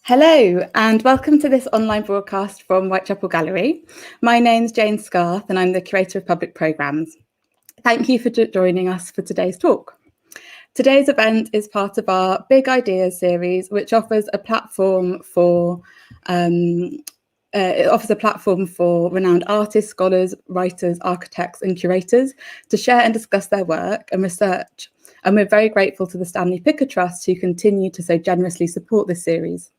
Hello and welcome to this online broadcast from Whitechapel Gallery. My name's Jane Scarth and I'm the Curator of Public Programmes. Thank you for joining us for today's talk. Today's event is part of our Big Ideas series, which offers a platform for renowned artists, scholars, writers, architects and curators to share and discuss their work and research. And we're very grateful to the Stanley Trust who continue to so generously support this series.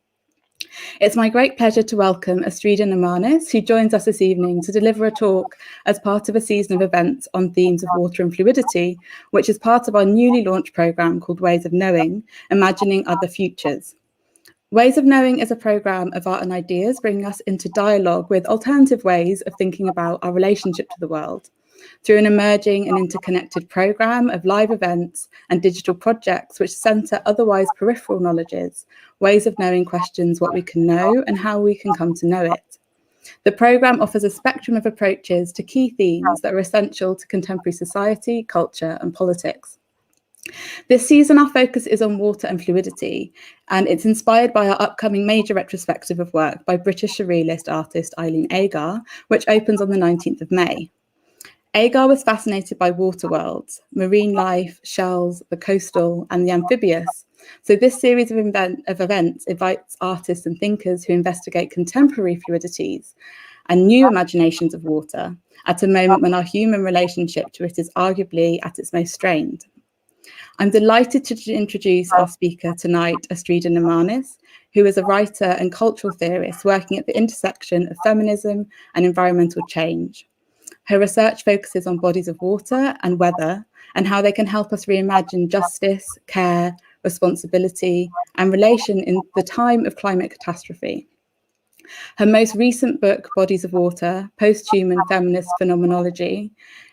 It's my great pleasure to welcome Astrida Neimanis, who joins us this evening to deliver a talk as part of a season of events on themes of water and fluidity, which is part of our newly launched programme called Ways of Knowing, Imagining Other Futures. Ways of Knowing is a programme of art and ideas bringing us into dialogue with alternative ways of thinking about our relationship to the world. Through an emerging and interconnected programme of live events and digital projects which centre otherwise peripheral knowledges, Ways of Knowing questions what we can know and how we can come to know it. The programme offers a spectrum of approaches to key themes that are essential to contemporary society, culture and politics. This season, our focus is on water and fluidity, and it's inspired by our upcoming major retrospective of work by British surrealist artist Eileen Agar, which opens on the 19th of May. Agar was fascinated by water worlds, marine life, shells, the coastal and the amphibious. So this series of events invites artists and thinkers who investigate contemporary fluidities and new imaginations of water at a moment when our human relationship to it is arguably at its most strained. I'm delighted to introduce our speaker tonight, Astrida Neimanis, who is a writer and cultural theorist working at the intersection of feminism and environmental change. Her research focuses on bodies of water and weather and how they can help us reimagine justice, care, responsibility, and relation in the time of climate catastrophe. Her most recent book, Bodies of Water, Post-Human Feminist Phenomenology,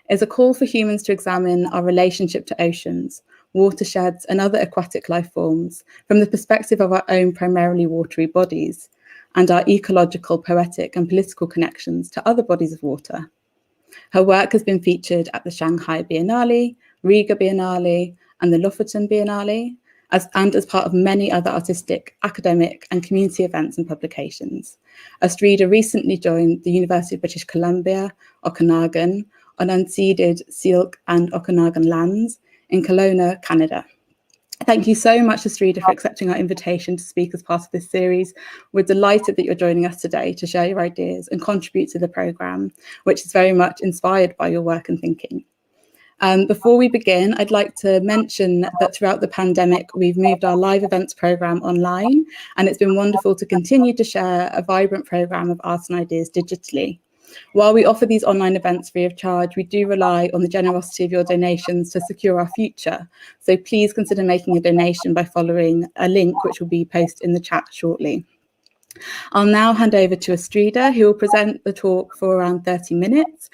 is a call for humans to examine our relationship to oceans, watersheds, and other aquatic life forms from the perspective of our own primarily watery bodies and our ecological, poetic, and political connections to other bodies of water. Her work has been featured at the Shanghai Biennale, Riga Biennale, and the Lofoten Biennale, as part of many other artistic, academic, and community events and publications. Astrida recently joined the University of British Columbia, Okanagan, on unceded Syilx and Okanagan lands in Kelowna, Canada. Thank you so much, Astrida, for accepting our invitation to speak as part of this series. We're delighted that you're joining us today to share your ideas and contribute to the programme, which is very much inspired by your work and thinking. Before we begin, I'd like to mention that throughout the pandemic, we've moved our live events programme online, and it's been wonderful to continue to share a vibrant programme of arts and ideas digitally. While we offer these online events free of charge, we do rely on the generosity of your donations to secure our future. So please consider making a donation by following a link which will be posted in the chat shortly. I'll now hand over to Astrida, who will present the talk for around 30 minutes,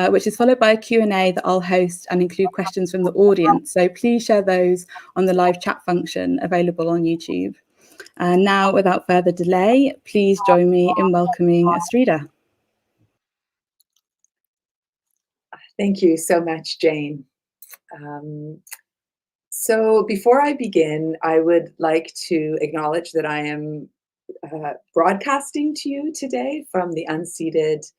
which is followed by a Q&A that I'll host and include questions from the audience. So please share those on the live chat function available on YouTube. Now, without further delay, please join me in welcoming Astrida. Thank you so much, Jane. So before I begin, I would like to acknowledge that I am broadcasting to you today from the unceded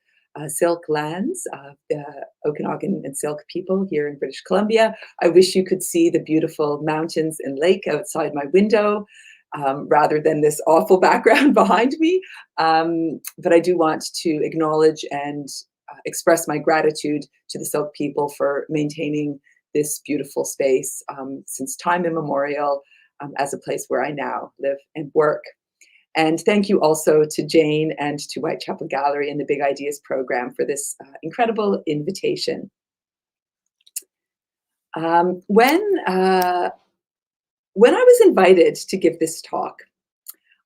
Syilx lands of the Okanagan and Syilx people here in British Columbia. I wish you could see the beautiful mountains and lake outside my window rather than this awful background behind me. But I do want to acknowledge and express my gratitude to the Syilx people for maintaining this beautiful space since time immemorial as a place where I now live and work. And thank you also to Jane and to Whitechapel Gallery and the Big Ideas program for this incredible invitation. When I was invited to give this talk,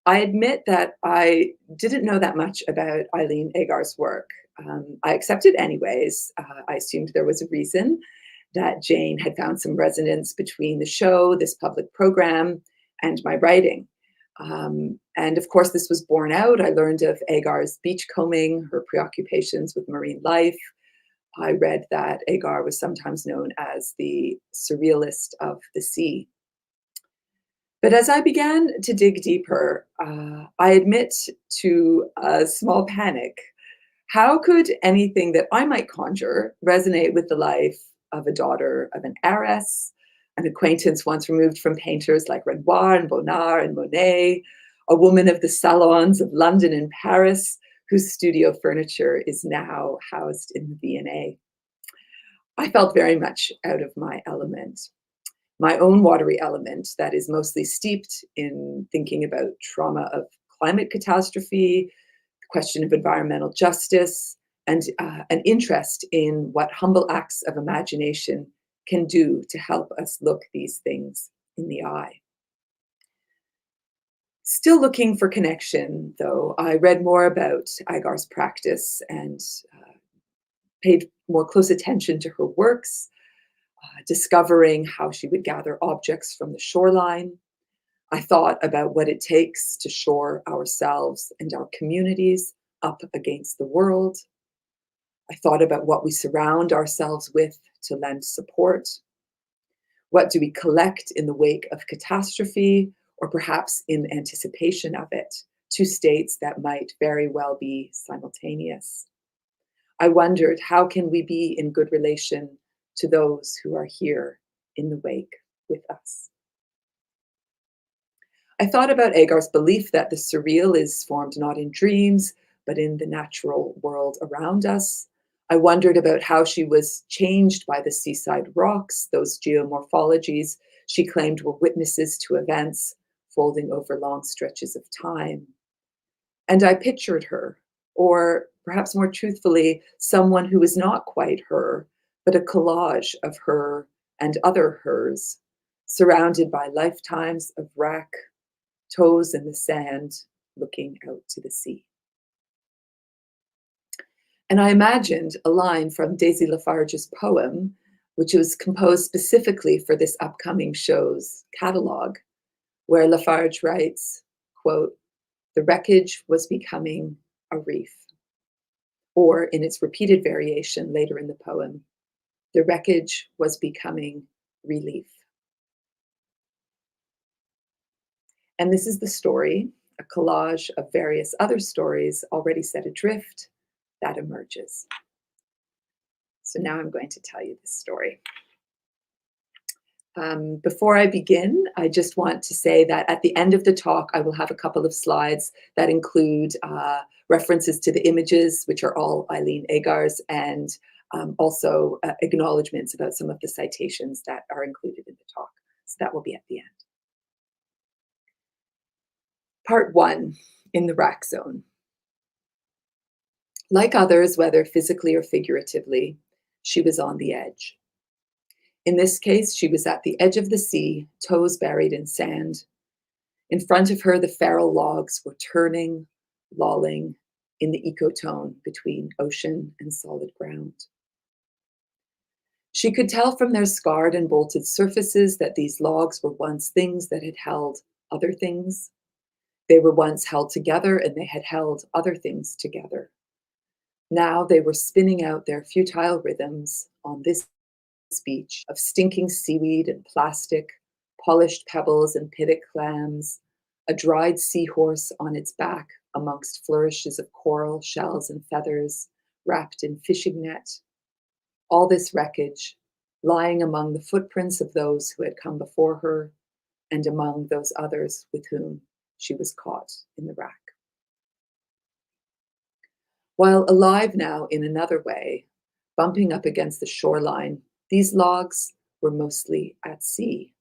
I admit that I didn't know that much about Eileen Agar's work. I accepted anyways. I assumed there was a reason, that Jane had found some resonance between the show, this public program, and my writing. And of course, this was borne out. I learned of Agar's beachcombing, her preoccupations with marine life. I read that Agar was sometimes known as the surrealist of the sea. But as I began to dig deeper, I admit to a small panic. How could anything that I might conjure resonate with the life of a daughter of an heiress, an acquaintance once removed from painters like Renoir and Bonnard and Monet, a woman of the salons of London and Paris, whose studio furniture is now housed in the V&A? I felt very much out of my element, my own watery element that is mostly steeped in thinking about trauma of climate catastrophe, the question of environmental justice, and an interest in what humble acts of imagination can do to help us look these things in the eye. Still looking for connection, though, I read more about Agar's practice and paid more close attention to her works, discovering how she would gather objects from the shoreline. I thought about what it takes to shore ourselves and our communities up against the world. I thought about what we surround ourselves with to lend support. What do we collect in the wake of catastrophe, or perhaps in anticipation of it, two states that might very well be simultaneous? I wondered, how can we be in good relation to those who are here in the wake with us? I thought about Agar's belief that the surreal is formed not in dreams, but in the natural world around us. I wondered about how she was changed by the seaside rocks, those geomorphologies she claimed were witnesses to events folding over long stretches of time. And I pictured her, or perhaps more truthfully, someone who was not quite her, but a collage of her and other hers, surrounded by lifetimes of wreck, toes in the sand, looking out to the sea. And I imagined a line from Daisy Lafarge's poem, which was composed specifically for this upcoming show's catalog, where Lafarge writes, quote, "The wreckage was becoming a reef." Or in its repeated variation later in the poem, "The wreckage was becoming relief." And this is the story, a collage of various other stories already set adrift, that emerges. So now I'm going to tell you this story. Before I begin, I just want to say that at the end of the talk, I will have a couple of slides that include references to the images, which are all Eileen Agar's, and also acknowledgements about some of the citations that are included in the talk. So that will be at the end. Part 1, in the rack zone. Like others, whether physically or figuratively, she was on the edge. In this case, she was at the edge of the sea, toes buried in sand. In front of her, the feral logs were turning, lolling in the ecotone between ocean and solid ground. She could tell from their scarred and bolted surfaces that these logs were once things that had held other things. They were once held together and they had held other things together. Now they were spinning out their futile rhythms on this beach of stinking seaweed and plastic, polished pebbles and pitted clams, a dried seahorse on its back amongst flourishes of coral, shells, and feathers, wrapped in fishing net. All this wreckage lying among the footprints of those who had come before her and among those others with whom she was caught in the wreck. While alive now in another way, bumping up against the shoreline, these logs were mostly at sea,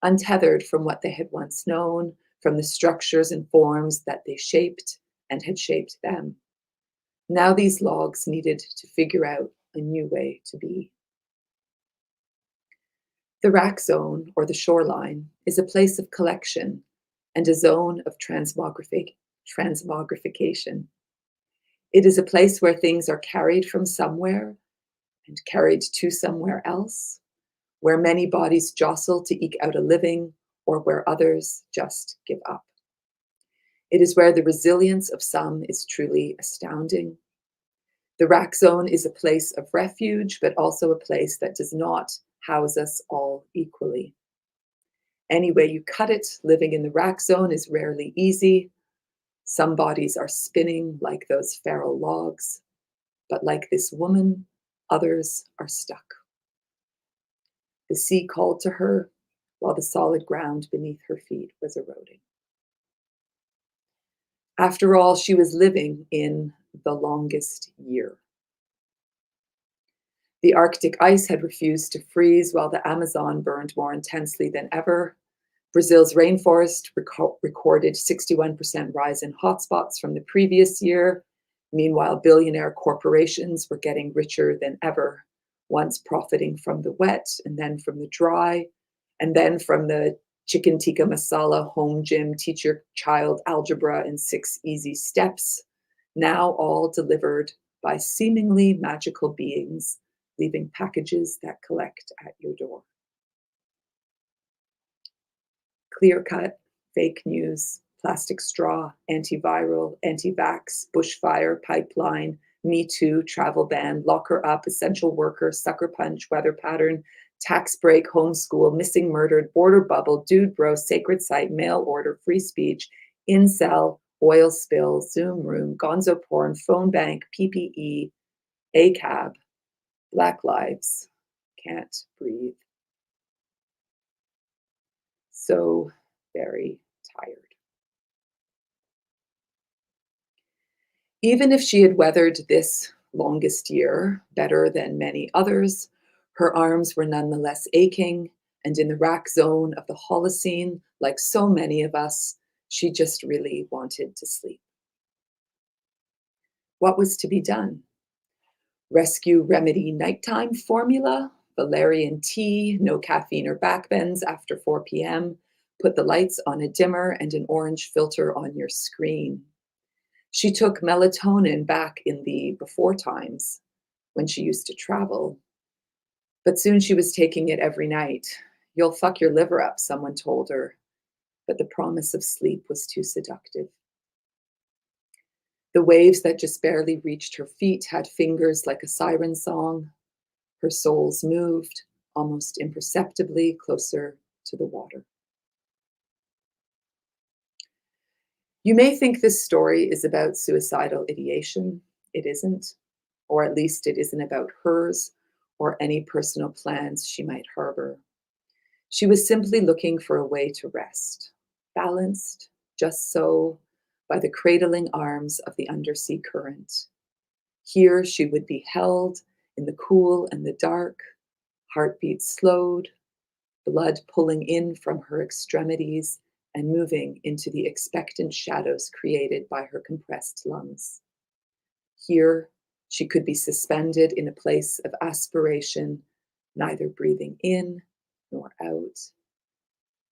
untethered from what they had once known, from the structures and forms that they shaped and had shaped them. Now these logs needed to figure out a new way to be. The rack zone, or the shoreline, is a place of collection and a zone of transmogrification. It is a place where things are carried from somewhere and carried to somewhere else, where many bodies jostle to eke out a living, or where others just give up. It is where the resilience of some is truly astounding. The rack zone is a place of refuge, but also a place that does not house us all equally. Any way you cut it, living in the rack zone is rarely easy. Some bodies are spinning like those feral logs, but like this woman, others are stuck. The sea called to her while the solid ground beneath her feet was eroding. After all, she was living in the longest year. The Arctic ice had refused to freeze while the Amazon burned more intensely than ever. Brazil's rainforest recorded 61% rise in hotspots from the previous year. Meanwhile, billionaire corporations were getting richer than ever, once profiting from the wet and then from the dry, and then from the chicken tikka masala home gym, teach your child algebra in 6 easy steps, now all delivered by seemingly magical beings, leaving packages that collect at your door. Clear-cut, fake news, plastic straw, antiviral, anti-vax, bushfire, pipeline, Me Too, travel ban, lock her up, essential worker, sucker punch, weather pattern, tax break, homeschool, missing murdered, border bubble, dude bro, sacred site, mail order, free speech, incel, oil spill, Zoom room, gonzo porn, phone bank, PPE, ACAB, Black lives, can't breathe. So very tired. Even if she had weathered this longest year better than many others, her arms were nonetheless aching, and in the rack zone of the Holocene, like so many of us, she just really wanted to sleep. What was to be done? Rescue remedy nighttime formula, valerian tea, no caffeine or backbends after 4 p.m., put the lights on a dimmer and an orange filter on your screen. She took melatonin back in the before times when she used to travel, but soon she was taking it every night. You'll fuck your liver up, someone told her, but the promise of sleep was too seductive. The waves that just barely reached her feet had fingers like a siren song. Her soles moved, almost imperceptibly, closer to the water. You may think this story is about suicidal ideation. It isn't, or at least it isn't about hers or any personal plans she might harbor. She was simply looking for a way to rest, balanced, just so, by the cradling arms of the undersea current. Here she would be held in the cool and the dark, heartbeat slowed, blood pulling in from her extremities and moving into the expectant shadows created by her compressed lungs. Here she could be suspended in a place of aspiration, neither breathing in nor out.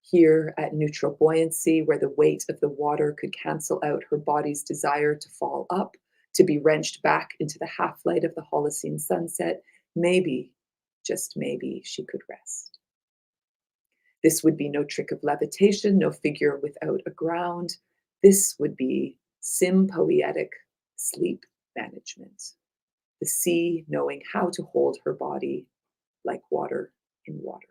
Here at neutral buoyancy, where the weight of the water could cancel out her body's desire to fall up, to be wrenched back into the half-light of the Holocene sunset, maybe, just maybe, she could rest. This would be no trick of levitation, no figure without a ground. This would be Sympoetic sleep management. The sea knowing how to hold her body like water in water.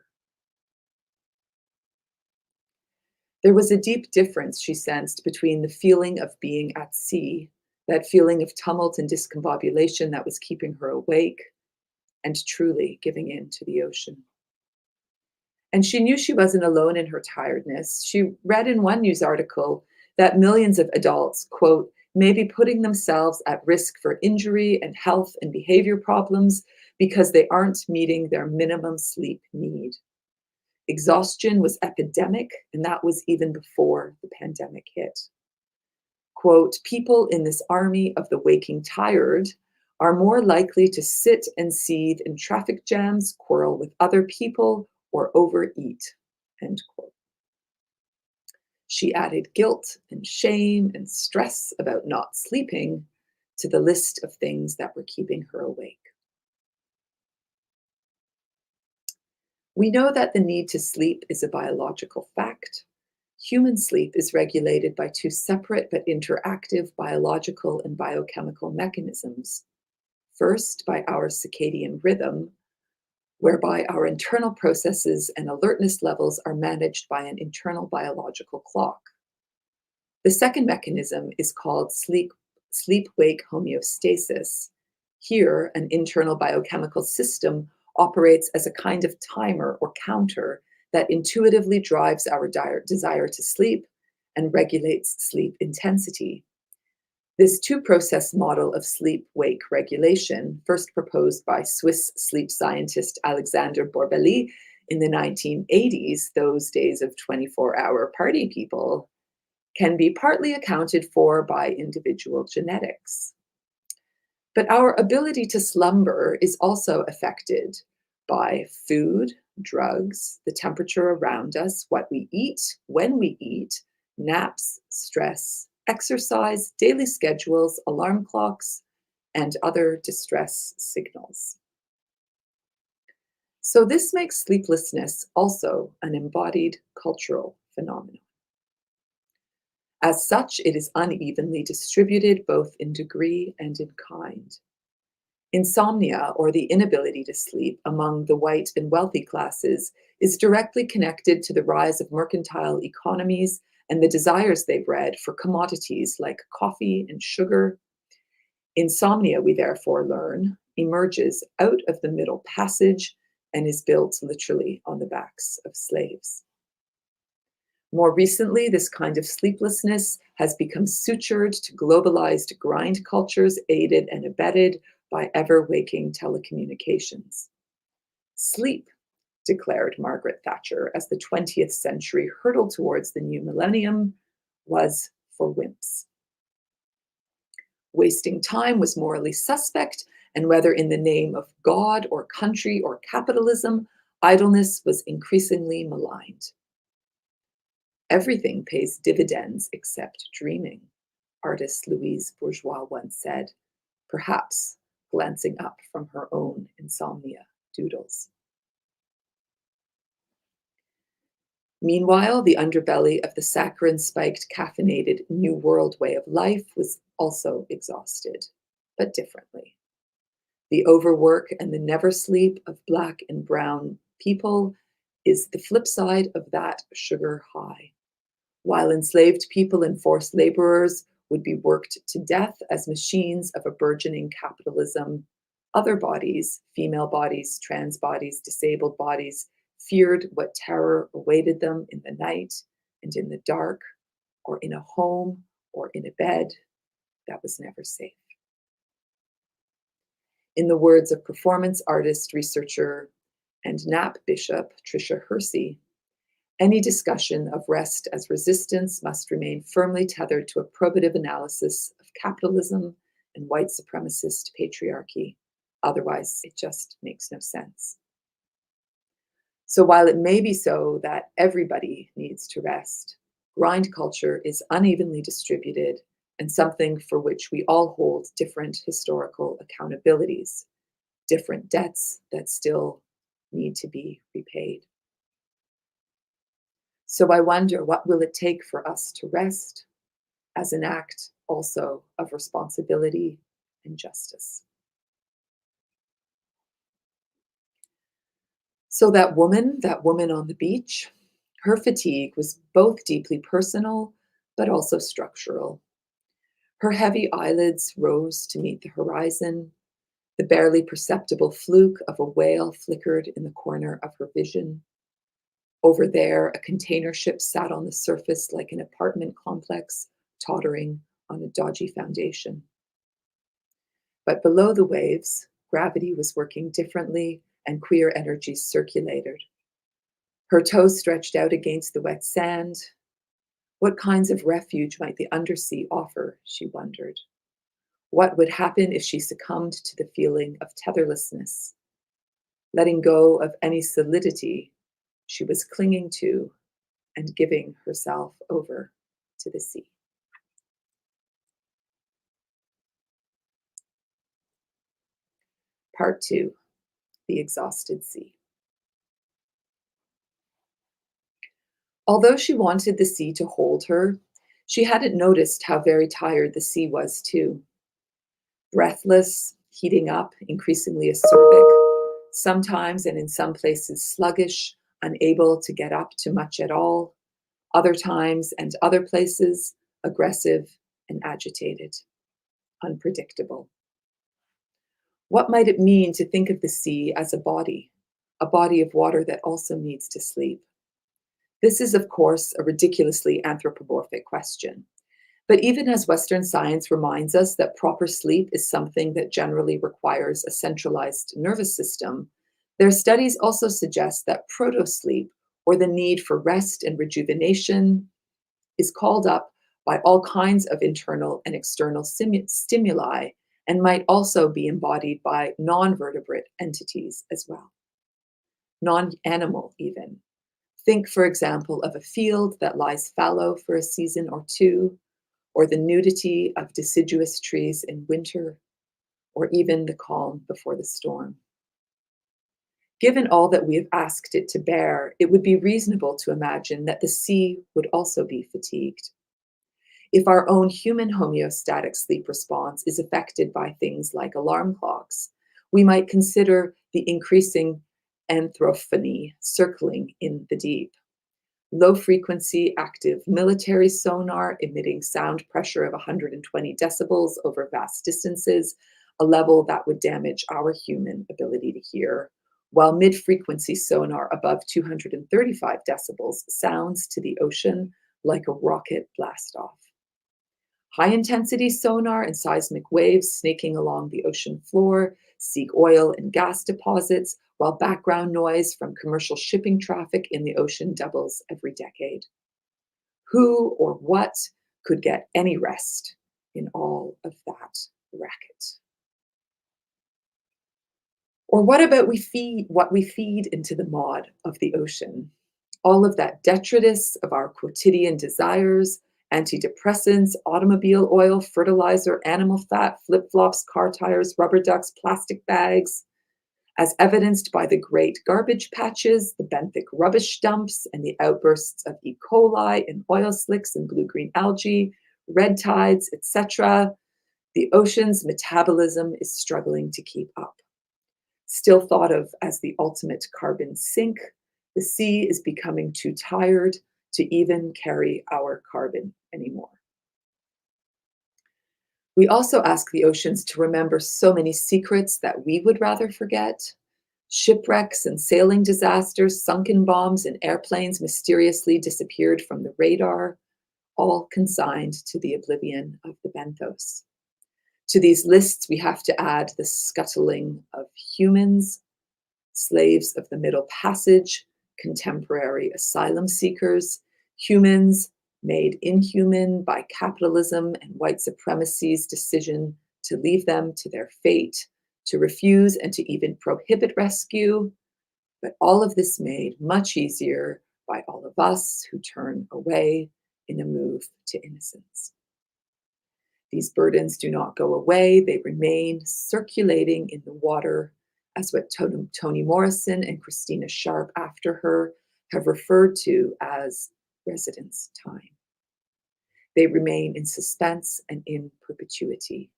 There was a deep difference, she sensed, between the feeling of being at sea, that feeling of tumult and discombobulation that was keeping her awake, and truly giving in to the ocean. And she knew she wasn't alone in her tiredness. She read in one news article that millions of adults, quote, may be putting themselves at risk for injury and health and behavior problems because they aren't meeting their minimum sleep need. Exhaustion was epidemic, and that was even before the pandemic hit. Quote, people in this army of the waking tired are more likely to sit and seethe in traffic jams, quarrel with other people, or overeat, end quote. She added guilt and shame and stress about not sleeping to the list of things that were keeping her awake. We know that the need to sleep is a biological fact. Human sleep is regulated by two separate but interactive biological and biochemical mechanisms. First, by our circadian rhythm, whereby our internal processes and alertness levels are managed by an internal biological clock. The second mechanism is called sleep-wake homeostasis. Here, an internal biochemical system operates as a kind of timer or counter that intuitively drives our desire to sleep and regulates sleep intensity. This two-process model of sleep-wake regulation, first proposed by Swiss sleep scientist Alexander Borbély in the 1980s, those days of 24-hour party people, can be partly accounted for by individual genetics. But our ability to slumber is also affected by food, drugs, the temperature around us, what we eat, when we eat, naps, stress, exercise, daily schedules, alarm clocks, and other distress signals. So this makes sleeplessness also an embodied cultural phenomenon. As such, it is unevenly distributed both in degree and in kind. Insomnia, or the inability to sleep among the white and wealthy classes, is directly connected to the rise of mercantile economies and the desires they bred for commodities like coffee and sugar. Insomnia, we therefore learn, emerges out of the Middle Passage and is built literally on the backs of slaves. More recently, this kind of sleeplessness has become sutured to globalized grind cultures aided and abetted by ever-waking telecommunications. Sleep, declared Margaret Thatcher as the 20th century hurtled towards the new millennium, was for wimps. Wasting time was morally suspect, and whether in the name of God or country or capitalism, idleness was increasingly maligned. Everything pays dividends except dreaming, artist Louise Bourgeois once said, perhaps glancing up from her own insomnia doodles. Meanwhile, the underbelly of the saccharin-spiked, caffeinated New World way of life was also exhausted, but differently. The overwork and the never sleep of Black and Brown people is the flip side of that sugar high. While enslaved people and forced laborers would be worked to death as machines of a burgeoning capitalism, other bodies, female bodies, trans bodies, disabled bodies, feared what terror awaited them in the night and in the dark, or in a home or in a bed that was never safe. In the words of performance artist, researcher, and NAP bishop Tricia Hersey, any discussion of rest as resistance must remain firmly tethered to a probative analysis of capitalism and white supremacist patriarchy. Otherwise, it just makes no sense. So while it may be so that everybody needs to rest, grind culture is unevenly distributed and something for which we all hold different historical accountabilities, different debts that still need to be repaid. So I wonder, what will it take for us to rest as an act also of responsibility and justice? So that woman on the beach, her fatigue was both deeply personal, but also structural. Her heavy eyelids rose to meet the horizon. The barely perceptible fluke of a whale flickered in the corner of her vision. Over there, a container ship sat on the surface like an apartment complex, tottering on a dodgy foundation. But below the waves, gravity was working differently and queer energies circulated. Her toes stretched out against the wet sand. What kinds of refuge might the undersea offer, she wondered. What would happen if she succumbed to the feeling of tetherlessness, letting go of any solidity she was clinging to and giving herself over to the sea? Part 2, the exhausted sea. Although she wanted the sea to hold her, she hadn't noticed how very tired the sea was too. Breathless, heating up, increasingly acerbic, sometimes and in some places sluggish, unable to get up to much at all, other times and other places aggressive and agitated, unpredictable. What might it mean to think of the sea as a body of water that also needs to sleep? This is, of course, a ridiculously anthropomorphic question. But even as Western science reminds us that proper sleep is something that generally requires a centralized nervous system, their studies also suggest that proto-sleep, or the need for rest and rejuvenation, is called up by all kinds of internal and external stimuli and might also be embodied by non-vertebrate entities as well, non-animal even. Think, for example, of a field that lies fallow for a season or two, or the nudity of deciduous trees in winter, or even the calm before the storm. Given all that we have asked it to bear, it would be reasonable to imagine that the sea would also be fatigued. If our own human homeostatic sleep response is affected by things like alarm clocks, we might consider the increasing anthrophony circling in the deep. Low-frequency active military sonar emitting sound pressure of 120 decibels over vast distances, a level that would damage our human ability to hear, while mid-frequency sonar above 235 decibels sounds to the ocean like a rocket blast-off. High-intensity sonar and seismic waves snaking along the ocean floor seek oil and gas deposits, while background noise from commercial shipping traffic in the ocean doubles every decade. Who or what could get any rest in all of that racket? Or what about what we feed into the maw of the ocean? All of that detritus of our quotidian desires, antidepressants, automobile oil, fertilizer, animal fat, flip-flops, car tires, rubber ducks, plastic bags, as evidenced by the great garbage patches, the benthic rubbish dumps, and the outbursts of E. coli and oil slicks and blue-green algae, red tides, etc., the ocean's metabolism is struggling to keep up. Still thought of as the ultimate carbon sink, the sea is becoming too tired to even carry our carbon anymore. We also ask the oceans to remember so many secrets that we would rather forget. Shipwrecks and sailing disasters, sunken bombs and airplanes mysteriously disappeared from the radar, all consigned to the oblivion of the benthos. To these lists, we have to add the scuttling of humans, slaves of the Middle Passage, contemporary asylum seekers, humans made inhuman by capitalism and white supremacy's decision to leave them to their fate, to refuse and to even prohibit rescue, but all of this made much easier by all of us who turn away in a move to innocence. These burdens do not go away, they remain circulating in the water, as what Toni Morrison and Christina Sharp after her have referred to as residence time. They remain in suspense and in perpetuity.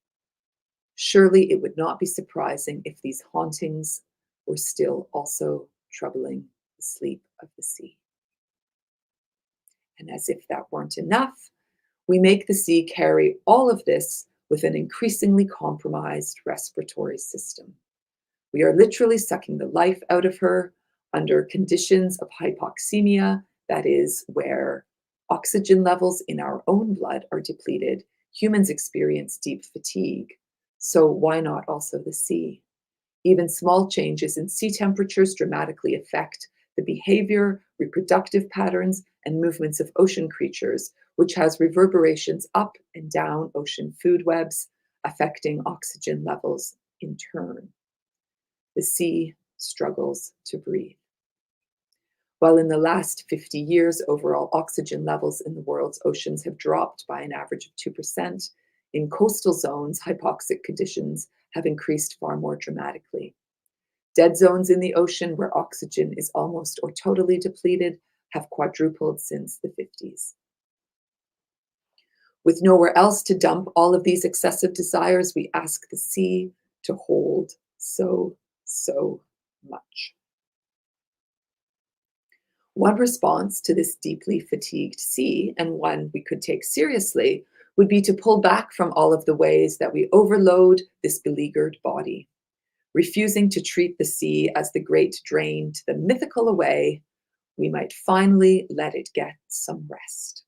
Surely it would not be surprising if these hauntings were still also troubling the sleep of the sea. And as if that weren't enough, we make the sea carry all of this with an increasingly compromised respiratory system. We are literally sucking the life out of her under conditions of hypoxemia, that is, where oxygen levels in our own blood are depleted. Humans experience deep fatigue. So why not also the sea? Even small changes in sea temperatures dramatically affect the behavior, reproductive patterns, and movements of ocean creatures, which has reverberations up and down ocean food webs, affecting oxygen levels in turn. The sea struggles to breathe. While in the last 50 years, overall oxygen levels in the world's oceans have dropped by an average of 2%, in coastal zones, hypoxic conditions have increased far more dramatically. Dead zones in the ocean where oxygen is almost or totally depleted have quadrupled since the 50s. With nowhere else to dump all of these excessive desires, we ask the sea to hold so much. One response to this deeply fatigued sea, and one we could take seriously, would be to pull back from all of the ways that we overload this beleaguered body, refusing to treat the sea as the great drain to the mythical away. We might finally let it get some rest.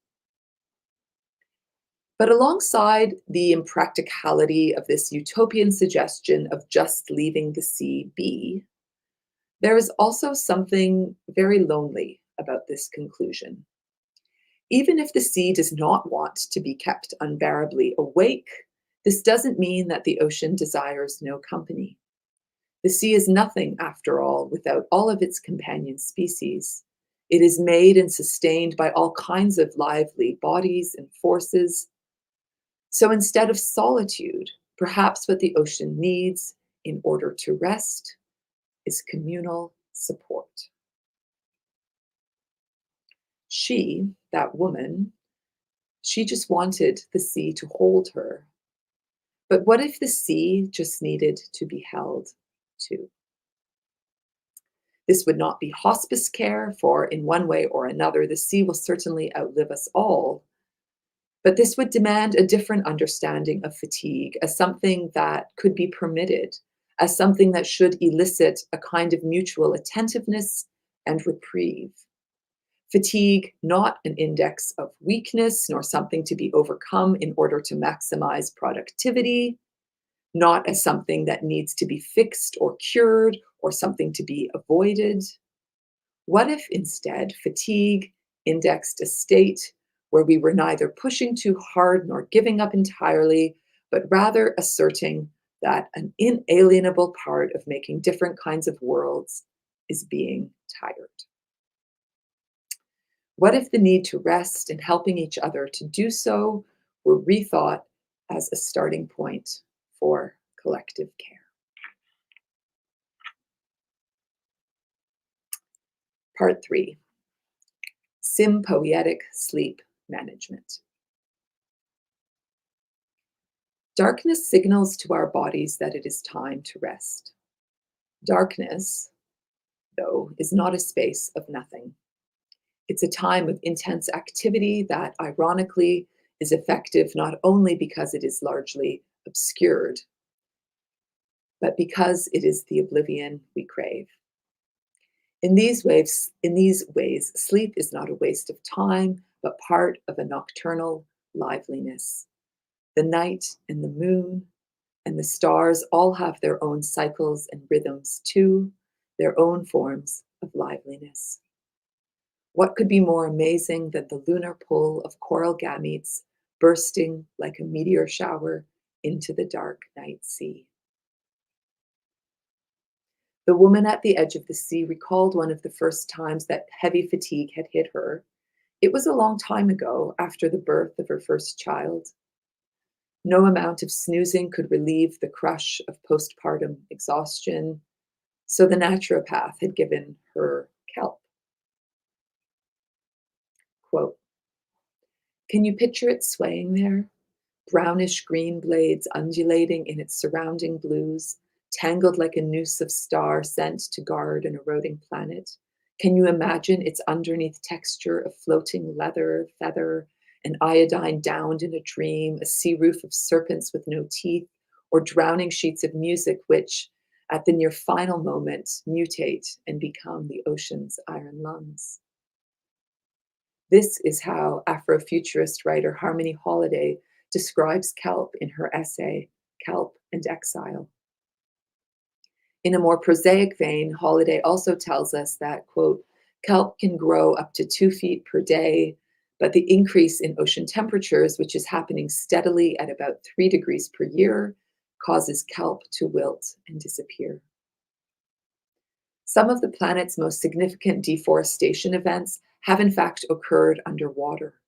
But alongside the impracticality of this utopian suggestion of just leaving the sea be, there is also something very lonely about this conclusion. Even if the sea does not want to be kept unbearably awake, this doesn't mean that the ocean desires no company. The sea is nothing, after all, without all of its companion species. It is made and sustained by all kinds of lively bodies and forces. So instead of solitude, perhaps what the ocean needs in order to rest is communal support. She, that woman, she just wanted the sea to hold her. But what if the sea just needed to be held too? This would not be hospice care, for in one way or another, the sea will certainly outlive us all. But this would demand a different understanding of fatigue as something that could be permitted, as something that should elicit a kind of mutual attentiveness and reprieve. Fatigue, not an index of weakness, nor something to be overcome in order to maximize productivity, not as something that needs to be fixed or cured or something to be avoided. What if instead fatigue indexed a state where we were neither pushing too hard nor giving up entirely, but rather asserting that an inalienable part of making different kinds of worlds is being tired? What if the need to rest and helping each other to do so were rethought as a starting point for collective care? Part 3, Sympoetic sleep management. Darkness signals to our bodies that it is time to rest. Darkness, though, is not a space of nothing. It's a time of intense activity that, ironically, is effective not only because it is largely obscured, but because it is the oblivion we crave. In these ways, sleep is not a waste of time, but part of a nocturnal liveliness. The night and the moon and the stars all have their own cycles and rhythms too, their own forms of liveliness. What could be more amazing than the lunar pull of coral gametes bursting like a meteor shower into the dark night sea? The woman at the edge of the sea recalled one of the first times that heavy fatigue had hit her. It was a long time ago, after the birth of her first child. No amount of snoozing could relieve the crush of postpartum exhaustion, so the naturopath had given her kelp. Quote, "Can you picture it swaying there? Brownish green blades undulating in its surrounding blues, tangled like a noose of star sent to guard an eroding planet. Can you imagine its underneath texture of floating leather, feather, and iodine downed in a dream, a sea roof of serpents with no teeth, or drowning sheets of music which, at the near final moment, mutate and become the ocean's iron lungs?" This is how Afrofuturist writer Harmony Holiday describes kelp in her essay, Kelp and Exile. In a more prosaic vein, Holiday also tells us that, quote, "Kelp can grow up to 2 feet per day, but the increase in ocean temperatures, which is happening steadily at about 3 degrees per year, causes kelp to wilt and disappear." Some of the planet's most significant deforestation events have in fact occurred underwater.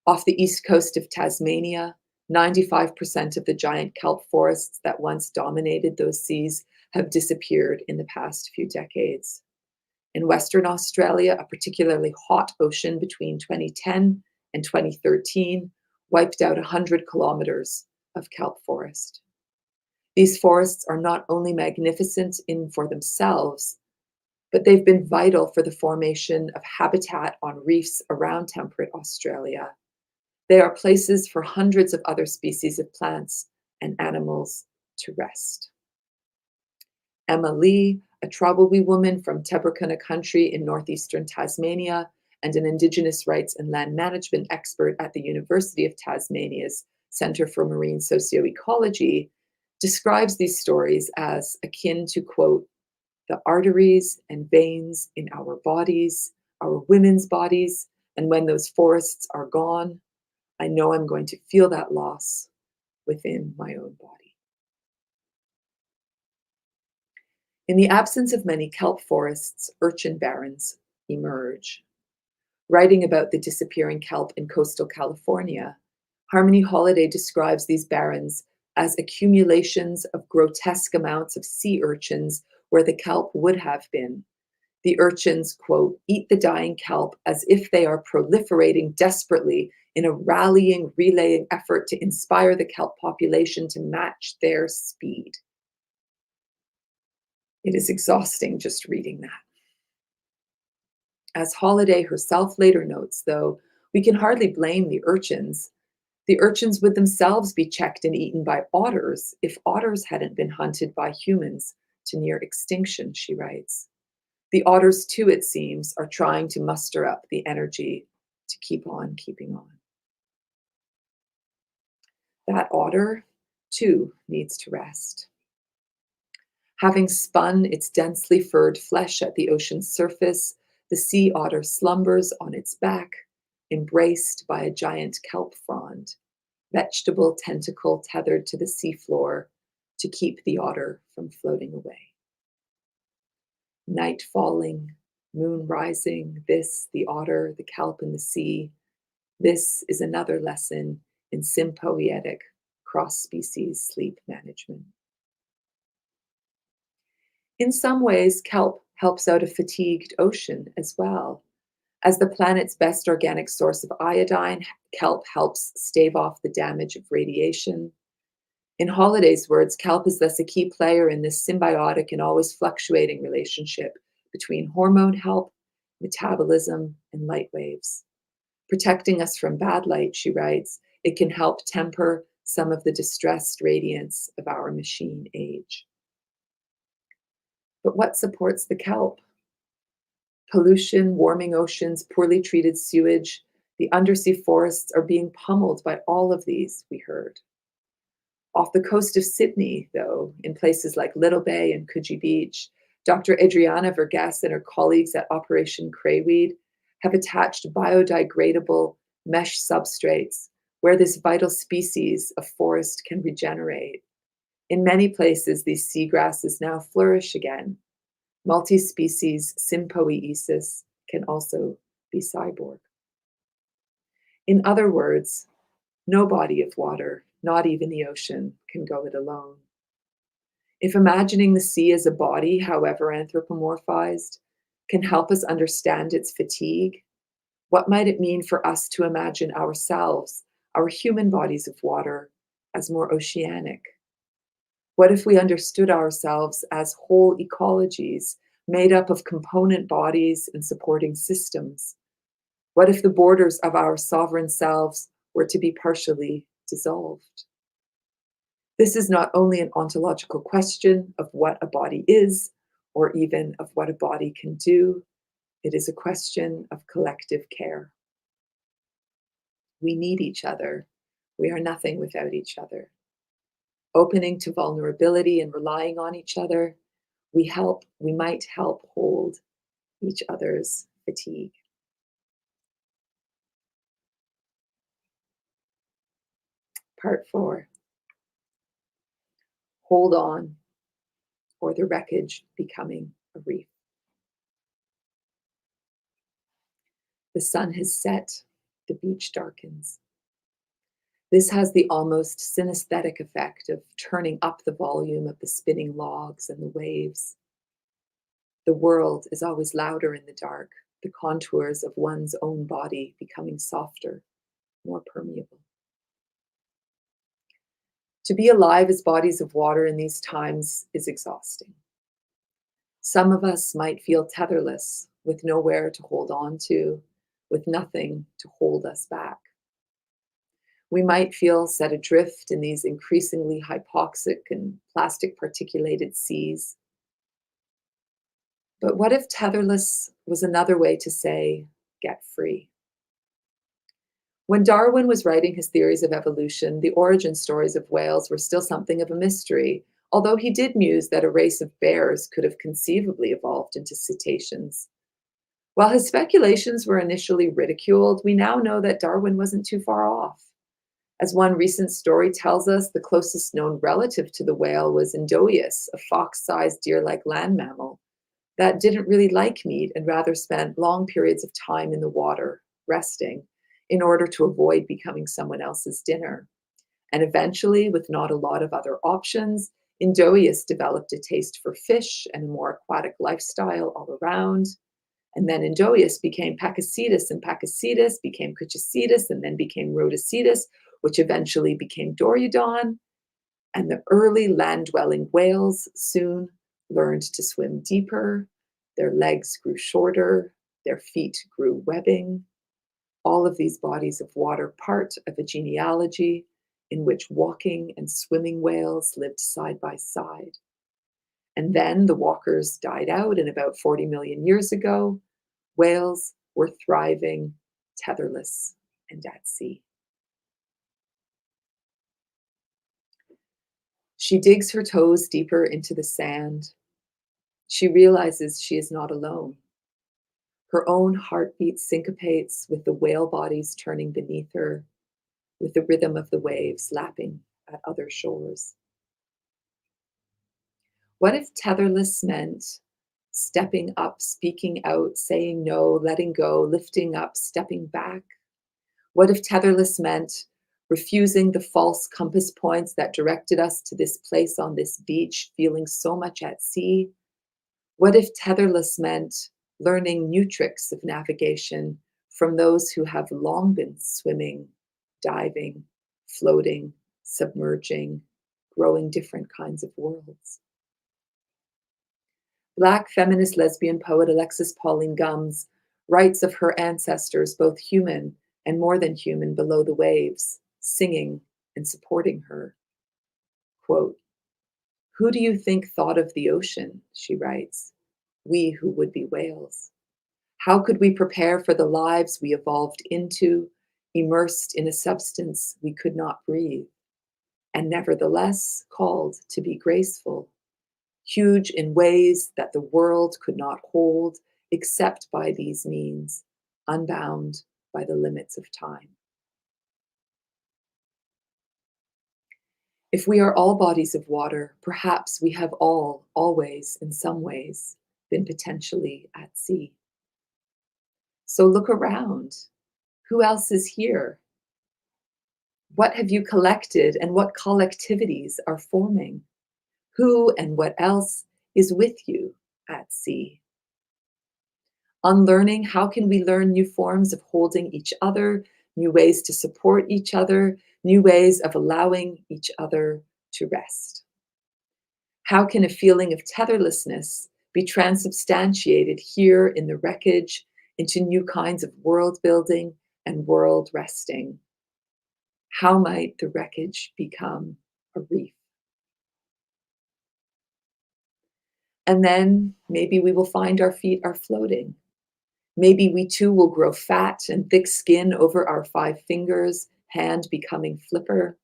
Off the east coast of Tasmania, 95% of the giant kelp forests that once dominated those seas have disappeared in the past few decades. In Western Australia, a particularly hot ocean between 2010 and 2013 wiped out 100 kilometers of kelp forest. These forests are not only magnificent in for themselves, but they've been vital for the formation of habitat on reefs around temperate Australia. They are places for hundreds of other species of plants and animals to rest. Emma Lee, a Trawlby woman from Teberkuna country in northeastern Tasmania and an Indigenous rights and land management expert at the University of Tasmania's Centre for Marine Socioecology, describes these stories as akin to, quote, the arteries and veins in our bodies, our women's bodies, and when those forests are gone, I know I'm going to feel that loss within my own body. In the absence of many kelp forests, urchin barrens emerge. Writing about the disappearing kelp in coastal California, Harmony Holiday describes these barrens as accumulations of grotesque amounts of sea urchins where the kelp would have been. The urchins, quote, eat the dying kelp as if they are proliferating desperately in a rallying, relaying effort to inspire the kelp population to match their speed. It is exhausting just reading that. As Holiday herself later notes, though, we can hardly blame the urchins. The urchins would themselves be checked and eaten by otters if otters hadn't been hunted by humans to near extinction, she writes. The otters, too, it seems, are trying to muster up the energy to keep on keeping on. That otter, too, needs to rest. Having spun its densely furred flesh at the ocean's surface, the sea otter slumbers on its back, embraced by a giant kelp frond, vegetable tentacle tethered to the seafloor to keep the otter from floating away. Night falling, moon rising, this, the otter, the kelp, and the sea, this is another lesson in Sympoetic cross-species sleep management. In some ways, kelp helps out a fatigued ocean as well. As the planet's best organic source of iodine, kelp helps stave off the damage of radiation. In Holiday's words, kelp is thus a key player in this symbiotic and always fluctuating relationship between hormone health, metabolism, and light waves. Protecting us from bad light, she writes, it can help temper some of the distressed radiance of our machine age. But what supports the kelp? Pollution, warming oceans, poorly treated sewage. The undersea forests are being pummeled by all of these, we heard. Off the coast of Sydney, though, in places like Little Bay and Coogee Beach, Dr. Adriana Vergas and her colleagues at Operation Crayweed have attached biodegradable mesh substrates where this vital species of forest can regenerate. In many places, these seagrasses now flourish again. Multi-species sympoesis can also be cyborg. In other words, no body of water, not even the ocean, can go it alone. If imagining the sea as a body, however anthropomorphized, can help us understand its fatigue, what might it mean for us to imagine ourselves, our human bodies of water, as more oceanic? What if we understood ourselves as whole ecologies made up of component bodies and supporting systems? What if the borders of our sovereign selves were to be partially dissolved? This is not only an ontological question of what a body is, or even of what a body can do, it is a question of collective care. We need each other. We are nothing without each other. Opening to vulnerability and relying on each other, we might help hold each other's fatigue. Part 4. Hold on, or the wreckage becoming a reef. The sun has set, the beach darkens. This has the almost synesthetic effect of turning up the volume of the spinning logs and the waves. The world is always louder in the dark, the contours of one's own body becoming softer, more permeable. To be alive as bodies of water in these times is exhausting. Some of us might feel tetherless, with nowhere to hold on to, with nothing to hold us back. We might feel set adrift in these increasingly hypoxic and plastic particulated seas. But what if tetherless was another way to say, get free? When Darwin was writing his theories of evolution, the origin stories of whales were still something of a mystery, although he did muse that a race of bears could have conceivably evolved into cetaceans. While his speculations were initially ridiculed, we now know that Darwin wasn't too far off. As one recent story tells us, the closest known relative to the whale was Indoeus, a fox-sized deer-like land mammal that didn't really like meat and rather spent long periods of time in the water, resting, in order to avoid becoming someone else's dinner. And eventually, with not a lot of other options, Indoeus developed a taste for fish and a more aquatic lifestyle all around. And then Indoeus became Pakicetus, and Pakicetus became Cuchicetus, and then became Rhodocetus, which eventually became Dorudon. And the early land-dwelling whales soon learned to swim deeper. Their legs grew shorter. Their feet grew webbing. All of these bodies of water part of a genealogy in which walking and swimming whales lived side by side. And then the walkers died out, and about 40 million years ago, whales were thriving, tetherless, and at sea. She digs her toes deeper into the sand. She realizes she is not alone. Her own heartbeat syncopates with the whale bodies turning beneath her, with the rhythm of the waves lapping at other shores. What if tetherless meant stepping up, speaking out, saying no, letting go, lifting up, stepping back? What if tetherless meant refusing the false compass points that directed us to this place on this beach, feeling so much at sea? What if tetherless meant learning new tricks of navigation from those who have long been swimming, diving, floating, submerging, growing different kinds of worlds? Black feminist lesbian poet Alexis Pauline Gumbs writes of her ancestors, both human and more than human, below the waves, singing and supporting her. Quote, "Who do you think thought of the ocean?" she writes. "We who would be whales. How could we prepare for the lives we evolved into, immersed in a substance we could not breathe, and nevertheless called to be graceful, huge in ways that the world could not hold except by these means, unbound by the limits of time?" If we are all bodies of water, perhaps we have all, always, in some ways, been potentially at sea. So look around. Who else is here? What have you collected, and what collectivities are forming? Who and what else is with you at sea? Unlearning, how can we learn new forms of holding each other, new ways to support each other, new ways of allowing each other to rest? How can a feeling of tetherlessness be transubstantiated here in the wreckage into new kinds of world building and world resting? How might the wreckage become a reef? And then maybe we will find our feet are floating. Maybe we too will grow fat and thick skin over our 5 fingers, hand becoming flipper.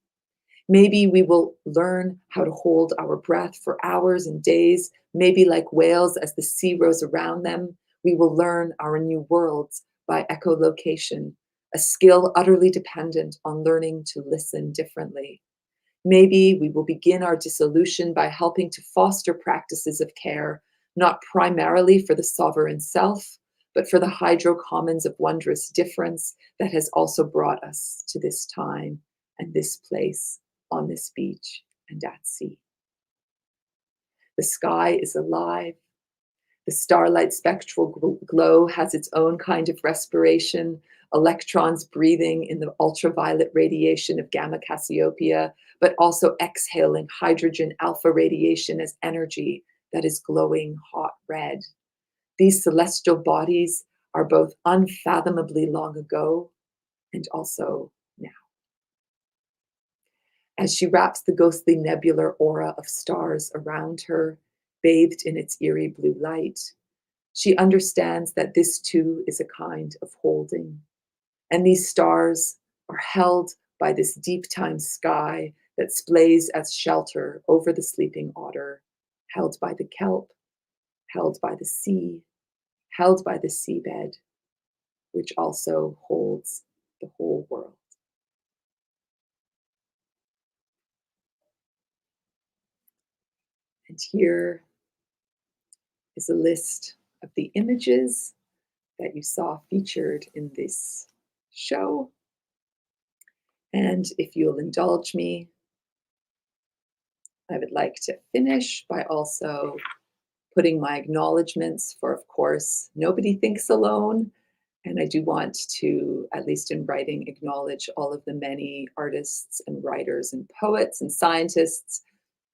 Maybe we will learn how to hold our breath for hours and days. Maybe like whales, as the sea rose around them, we will learn our new worlds by echolocation, a skill utterly dependent on learning to listen differently. Maybe we will begin our dissolution by helping to foster practices of care, not primarily for the sovereign self, but for the hydrocommons of wondrous difference that has also brought us to this time and this place on this beach and at sea. The sky is alive. The starlight spectral glow has its own kind of respiration, electrons breathing in the ultraviolet radiation of gamma Cassiopeia, but also exhaling hydrogen alpha radiation as energy that is glowing hot red. These celestial bodies are both unfathomably long ago and also now. As she wraps the ghostly nebular aura of stars around her, bathed in its eerie blue light, she understands that this too is a kind of holding. And these stars are held by this deep time sky that splays as shelter over the sleeping otter, held by the kelp, held by the sea, held by the seabed, which also holds the whole world. And here is a list of the images that you saw featured in this show. And if you'll indulge me, I would like to finish by also putting my acknowledgements for, of course, Nobody Thinks Alone. And I do want to, at least in writing, acknowledge all of the many artists and writers and poets and scientists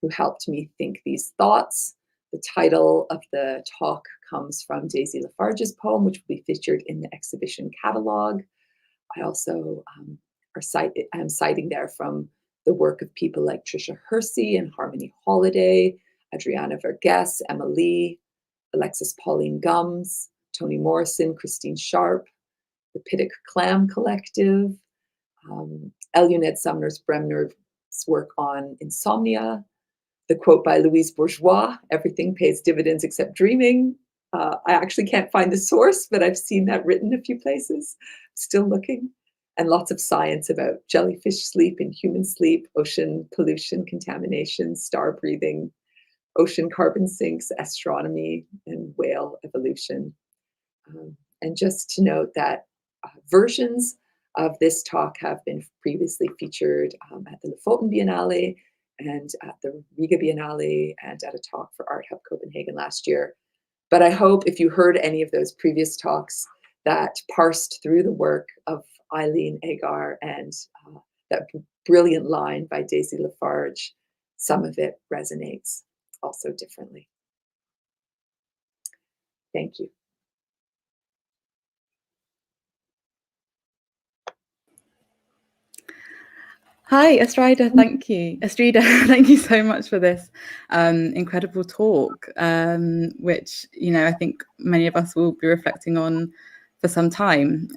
who helped me think these thoughts. The title of the talk comes from Daisy Lafarge's poem, which will be featured in the exhibition catalog. I also am citing there from the work of people like Tricia Hersey and Harmony Holiday, Adriana Vergès, Emma Lee, Alexis Pauline Gums, Toni Morrison, Christine Sharp, the Pittock Clam Collective, Eluned Sumner's Bremner's work on insomnia, the quote by Louise Bourgeois, everything pays dividends except dreaming. I actually can't find the source, but I've seen that written a few places, still looking. And lots of science about jellyfish sleep and human sleep, ocean pollution, contamination, star breathing, ocean carbon sinks, astronomy, and whale evolution. And just to note that versions of this talk have been previously featured at the Lofoten Biennale and at the Riga Biennale and at a talk for Art Hub Copenhagen last year. But I hope if you heard any of those previous talks that parsed through the work of Eileen Agar and that brilliant line by Daisy Lafarge, some of it resonates also differently. Thank you. Hi, Astrida, thank you. Astrida, thank you so much for this incredible talk, which, I think many of us will be reflecting on for some time.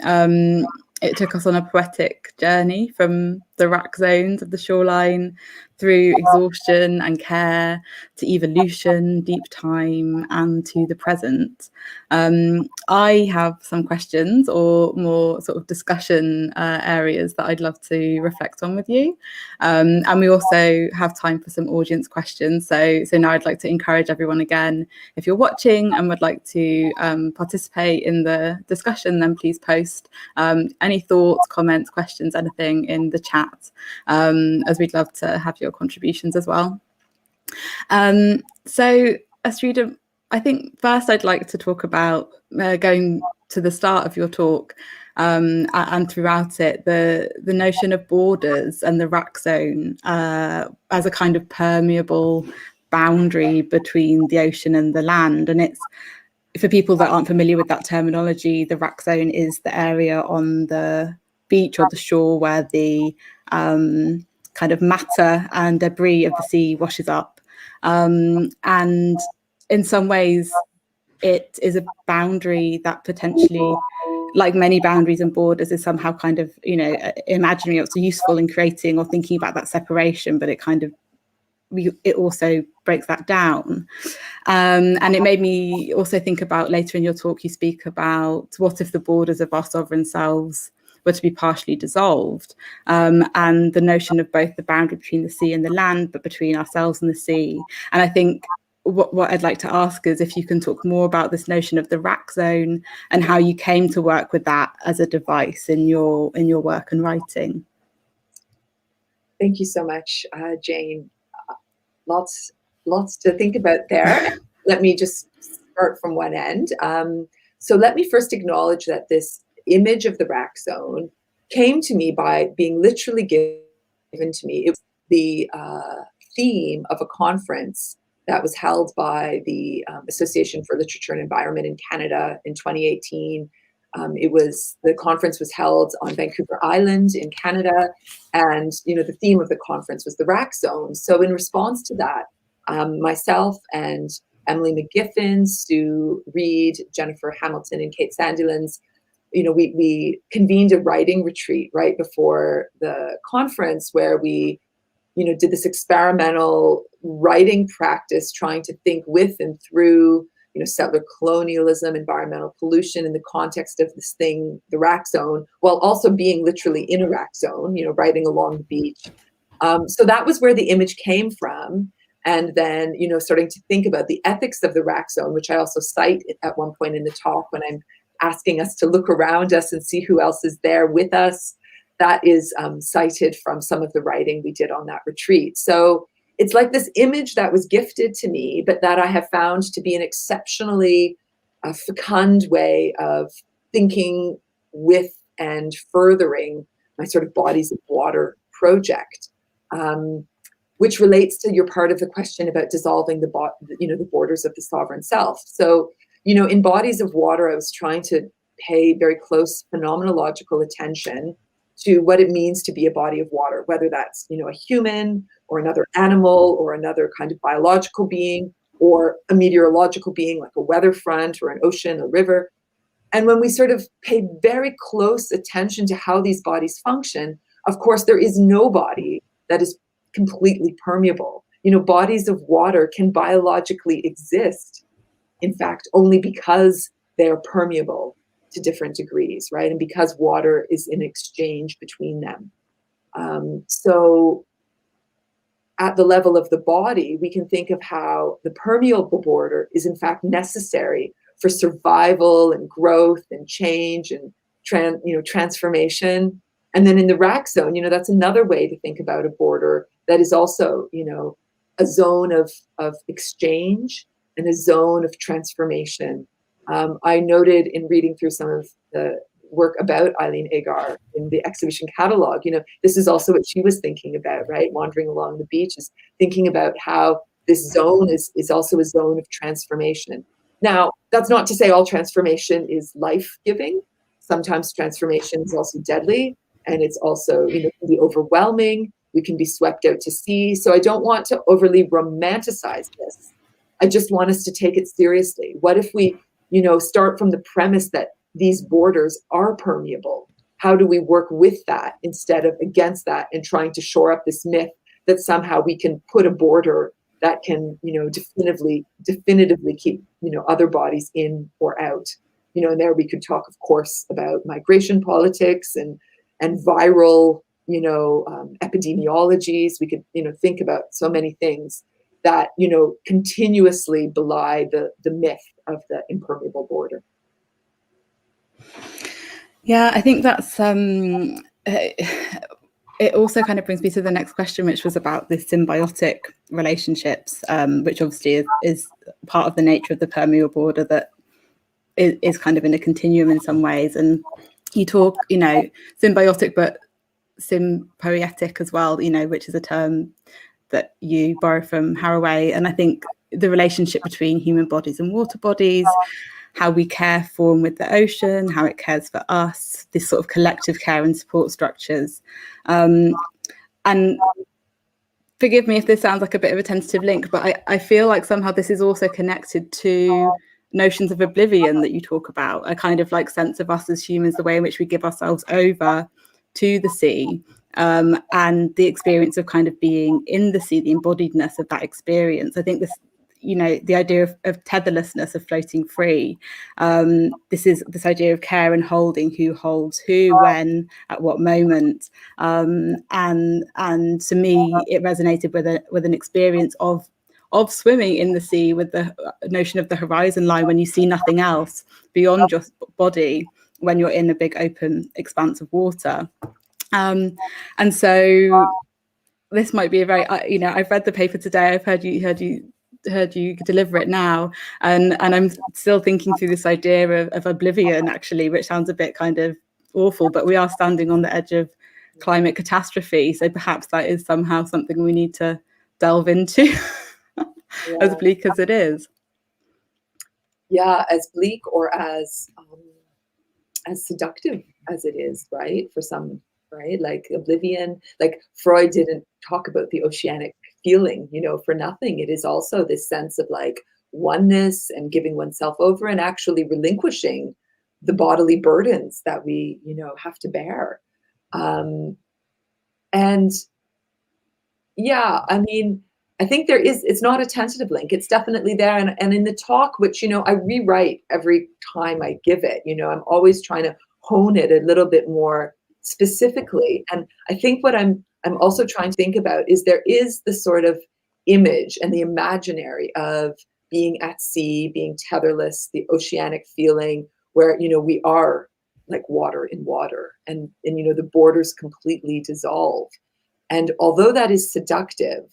It took us on a poetic journey from the rack zones of the shoreline through exhaustion and care to evolution, deep time, and to the present. I have some questions or more sort of discussion areas that I'd love to reflect on with you. And we also have time for some audience questions. So now I'd like to encourage everyone again, if you're watching and would like to participate in the discussion, then please post any thoughts, comments, questions, anything in the chat, as we'd love to have your contributions as well. So Astrida, I think first I'd like to talk about going to the start of your talk and throughout it, the notion of borders and the rack zone as a kind of permeable boundary between the ocean and the land. And it's, for people that aren't familiar with that terminology, the rack zone is the area on the beach or the shore where the kind of matter and debris of the sea washes up. And in some ways, it is a boundary that potentially, like many boundaries and borders, is somehow kind of, imaginary. It's useful in creating or thinking about that separation, but it also breaks that down. And it made me also think about, later in your talk, you speak about what if the borders of our sovereign selves were to be partially dissolved, and the notion of both the boundary between the sea and the land, but between ourselves and the sea. And I think what I'd like to ask is if you can talk more about this notion of the rack zone and how you came to work with that as a device in your work and writing. Thank you so much, Jane. Lots to think about there. Let me just start from one end. So let me first acknowledge that this image of the rack zone came to me by being literally given to me. It was the theme of a conference that was held by the Association for Literature and Environment in Canada in 2018. The conference was held on Vancouver Island in Canada, and the theme of the conference was the rack zone. So in response to that, myself and Emily McGiffin, Sue Reed, Jennifer Hamilton, and Kate Sandilands, we convened a writing retreat right before the conference, where we did this experimental writing practice, trying to think with and through settler colonialism, environmental pollution in the context of this thing, the rack zone, while also being literally in a rack zone, writing along the beach. So that was where the image came from. And then, starting to think about the ethics of the rack zone, which I also cite at one point in the talk when I'm asking us to look around us and see who else is there with us. That is cited from some of the writing we did on that retreat. So it's like this image that was gifted to me, but that I have found to be an exceptionally fecund way of thinking with and furthering my sort of bodies of water project, which relates to your part of the question about dissolving the borders of the sovereign self. So, in bodies of water, I was trying to pay very close phenomenological attention to what it means to be a body of water, whether that's, a human or another animal or another kind of biological being or a meteorological being like a weather front or an ocean, a river. And when we sort of pay very close attention to how these bodies function, of course, there is no body that is completely permeable. Bodies of water can biologically exist, in fact, only because they are permeable to different degrees, right? And because water is in exchange between them. So at the level of the body, we can think of how the permeable border is in fact necessary for survival and growth and change and transformation. And then in the rack zone, that's another way to think about a border that is also, a zone of exchange and a zone of transformation. I noted in reading through some of the work about Eileen Agar in the exhibition catalog, this is also what she was thinking about, right? Wandering along the beach is thinking about how this zone is also a zone of transformation. Now, that's not to say all transformation is life-giving. Sometimes transformation is also deadly, and it's also, can be overwhelming. We can be swept out to sea. So I don't want to overly romanticize this. I just want us to take it seriously. What if we, start from the premise that these borders are permeable? How do we work with that instead of against that, and trying to shore up this myth that somehow we can put a border that can, definitively keep, other bodies in or out? And there we could talk, of course, about migration politics and viral, epidemiologies. We could, think about so many things that, continuously belie the myth of the impermeable border. Yeah, I think that's it also kind of brings me to the next question, which was about the symbiotic relationships, which obviously is part of the nature of the permeable border that is kind of in a continuum in some ways. And you talk, symbiotic, but sympoetic as well, which is a term that you borrow from Haraway. And I think the relationship between human bodies and water bodies, how we care for and with the ocean, how it cares for us, this sort of collective care and support structures. And forgive me if this sounds like a bit of a tentative link, but I feel like somehow this is also connected to notions of oblivion that you talk about, a kind of like sense of us as humans, the way in which we give ourselves over to the sea, and the experience of kind of being in the sea, the embodiedness of that experience. I think this, the idea of tetherlessness, of floating free, this idea of care and holding, who holds who, when, at what moment, and to me it resonated with an experience of swimming in the sea, with the notion of the horizon line, when you see nothing else beyond your body when you're in a big open expanse of water. And so this might be a very, I've read the paper today. I've heard you heard you deliver it now, and I'm still thinking through this idea of oblivion, actually, which sounds a bit kind of awful, but we are standing on the edge of climate catastrophe, so perhaps that is somehow something we need to delve into. Yeah. As bleak as it is. Yeah, as bleak or as seductive as it is, right? For some, right? Like oblivion, like Freud didn't talk about the oceanic feeling, for nothing. It is also this sense of like oneness and giving oneself over and actually relinquishing the bodily burdens that we, have to bear. And yeah, I mean, I think it's not a tentative link. It's definitely there. And in the talk, which, I rewrite every time I give it, I'm always trying to hone it a little bit more specifically. And I think what I'm also trying to think about is there is the sort of image and the imaginary of being at sea, being tetherless, the oceanic feeling where, we are like water in water and the borders completely dissolve. And although that is seductive,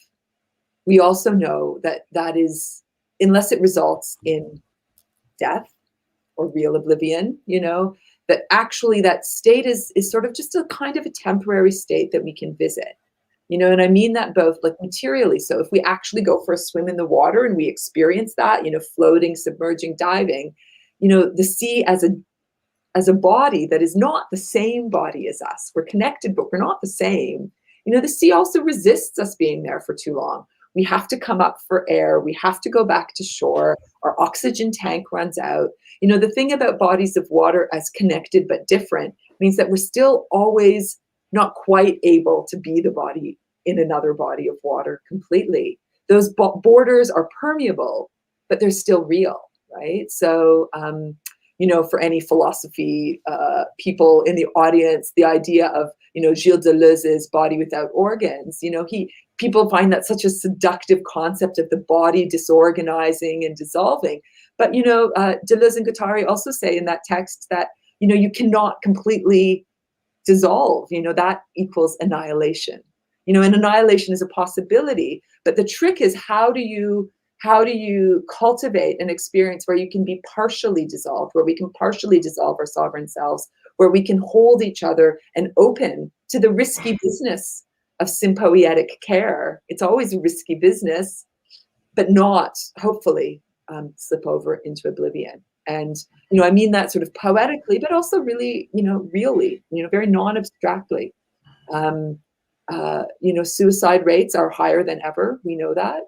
we also know that is, unless it results in death or real oblivion, that actually that state is sort of just a kind of a temporary state that we can visit. And I mean that both like materially. So if we actually go for a swim in the water and we experience that, floating, submerging, diving, the sea as a body that is not the same body as us. We're connected, but we're not the same. The sea also resists us being there for too long. We have to come up for air. We have to go back to shore. Our oxygen tank runs out. The thing about bodies of water as connected but different means that we're still always not quite able to be the body in another body of water completely. Those borders are permeable, but they're still real, right? So, for any philosophy people in the audience, the idea of, Gilles Deleuze's body without organs, people find that such a seductive concept of the body disorganizing and dissolving. But, Deleuze and Guattari also say in that text that, you cannot completely dissolve, that equals annihilation. And annihilation is a possibility, but the trick is how do you cultivate an experience where you can be partially dissolved, where we can partially dissolve our sovereign selves, where we can hold each other and open to the risky business of sympoetic care. It's always a risky business, but not, hopefully, slip over into oblivion. And, I mean that sort of poetically, but also really, really, very non-abstractly. Suicide rates are higher than ever. We know that,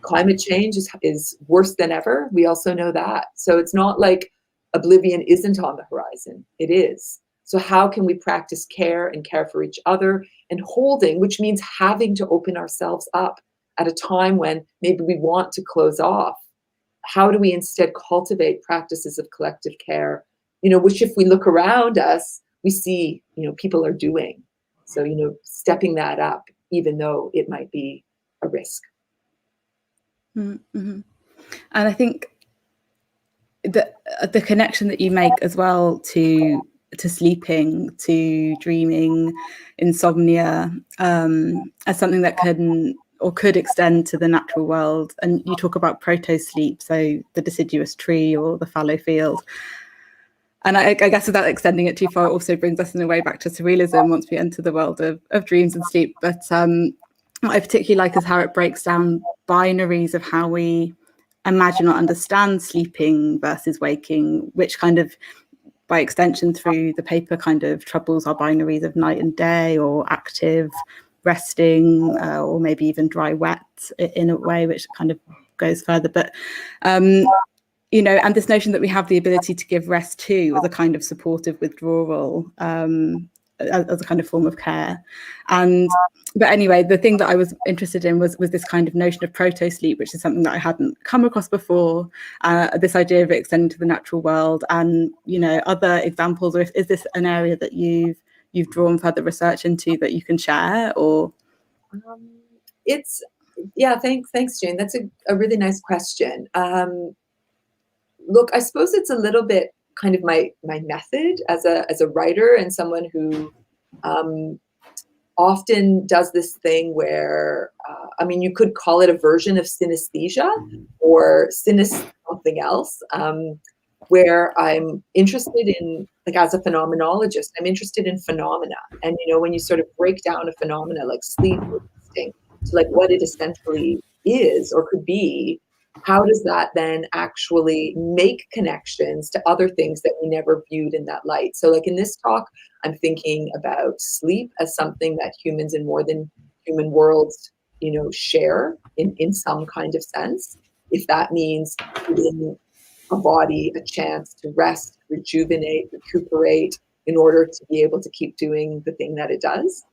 Climate change is worse than ever. We also know that. So it's not like oblivion isn't on the horizon. It is. So how can we practice care and care for each other and holding, which means having to open ourselves up at a time when maybe we want to close off? How do we instead cultivate practices of collective care, which if we look around us, we see, people are doing. So, stepping that up, even though it might be a risk. Mm-hmm. And I think the connection that you make as well to sleeping, to dreaming, insomnia, as something that can or could extend to the natural world. And you talk about proto-sleep, so the deciduous tree or the fallow field. And I guess without extending it too far, it also brings us in a way back to surrealism once we enter the world of dreams and sleep. But what I particularly like is how it breaks down binaries of how we imagine or understand sleeping versus waking, which kind of, by extension through the paper, kind of troubles our binaries of night and day, or active, resting, or maybe even dry, wet in a way, which kind of goes further. But and this notion that we have the ability to give rest too as a kind of supportive withdrawal, as a kind of form of care. But anyway, the thing that I was interested in was this kind of notion of proto-sleep, which is something that I hadn't come across before, this idea of it extending to the natural world, and, other examples, or is this an area that you've drawn further research into that you can share? Or thanks, Jane. That's a really nice question. Look, I suppose it's a little bit kind of my method as a writer and someone who often does this thing where, I mean, you could call it a version of synesthesia or something else, where I'm interested in, like, as a phenomenologist, I'm interested in phenomena. And, you know, when you sort of break down a phenomena like sleep or resting to like what it essentially is or could be, how does that then actually make connections to other things that we never viewed in that light? So like in this talk, I'm thinking about sleep as something that humans in more than human worlds, you know, share in some kind of sense. If that means giving a body a chance to rest, rejuvenate, recuperate in order to be able to keep doing the thing that it does.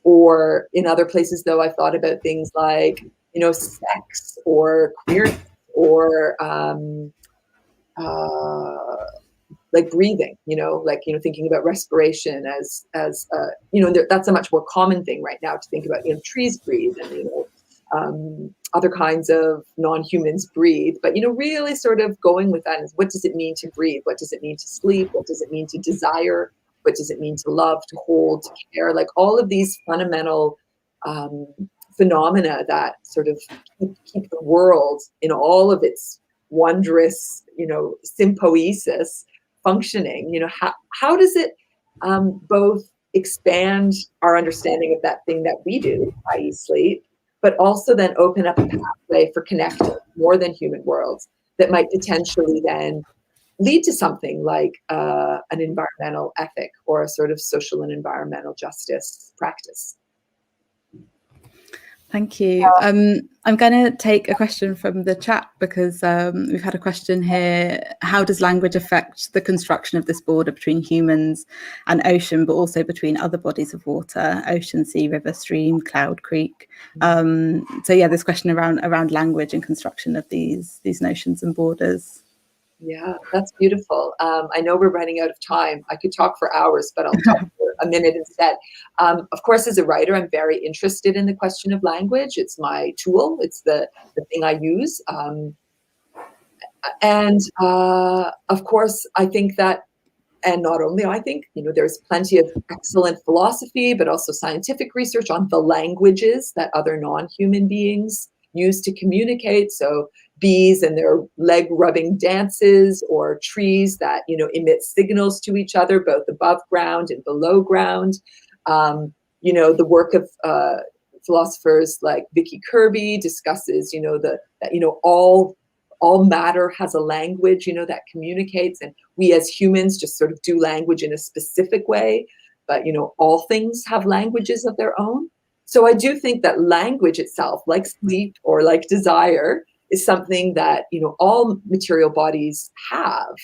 Or in other places, though, I've thought about things like, you know, sex or queerness or like breathing, you know, like, you know, thinking about respiration as you know, that's a much more common thing right now to think about, you know, trees breathe and, you know, other kinds of non-humans breathe, but, you know, really sort of going with that is, what does it mean to breathe? What does it mean to sleep? What does it mean to desire? What does it mean to love, to hold, to care? Like all of these fundamental phenomena that sort of keep the world in all of its wondrous, you know, sympoesis functioning. You know, how does it both expand our understanding of that thing that we do, i.e. sleep, but also then open up a pathway for connecting more than human worlds that might potentially then lead to something like an environmental ethic or a sort of social and environmental justice practice. Thank you. I'm going to take a question from the chat because we've had a question here. How does language affect the construction of this border between humans and ocean, but also between other bodies of water, ocean, sea, river, stream, cloud, creek? So yeah, this question around language and construction of these notions and borders. Yeah, that's beautiful. I know we're running out of time. I could talk for hours, but I'll talk for a minute instead. Of course, as a writer, I'm very interested in the question of language. It's my tool. It's the thing I use. And of course, I think that, and not only I think, you know, there's plenty of excellent philosophy, but also scientific research on the languages that other non-human beings use to communicate. So bees and their leg rubbing dances, or trees that, you know, emit signals to each other, both above ground and below ground. You know, the work of philosophers like Vicky Kirby discusses, you know, that, you know, all matter has a language, you know, that communicates, and we as humans just sort of do language in a specific way, but, you know, all things have languages of their own. So I do think that language itself, like sleep or like desire, is something that, you know, all material bodies have,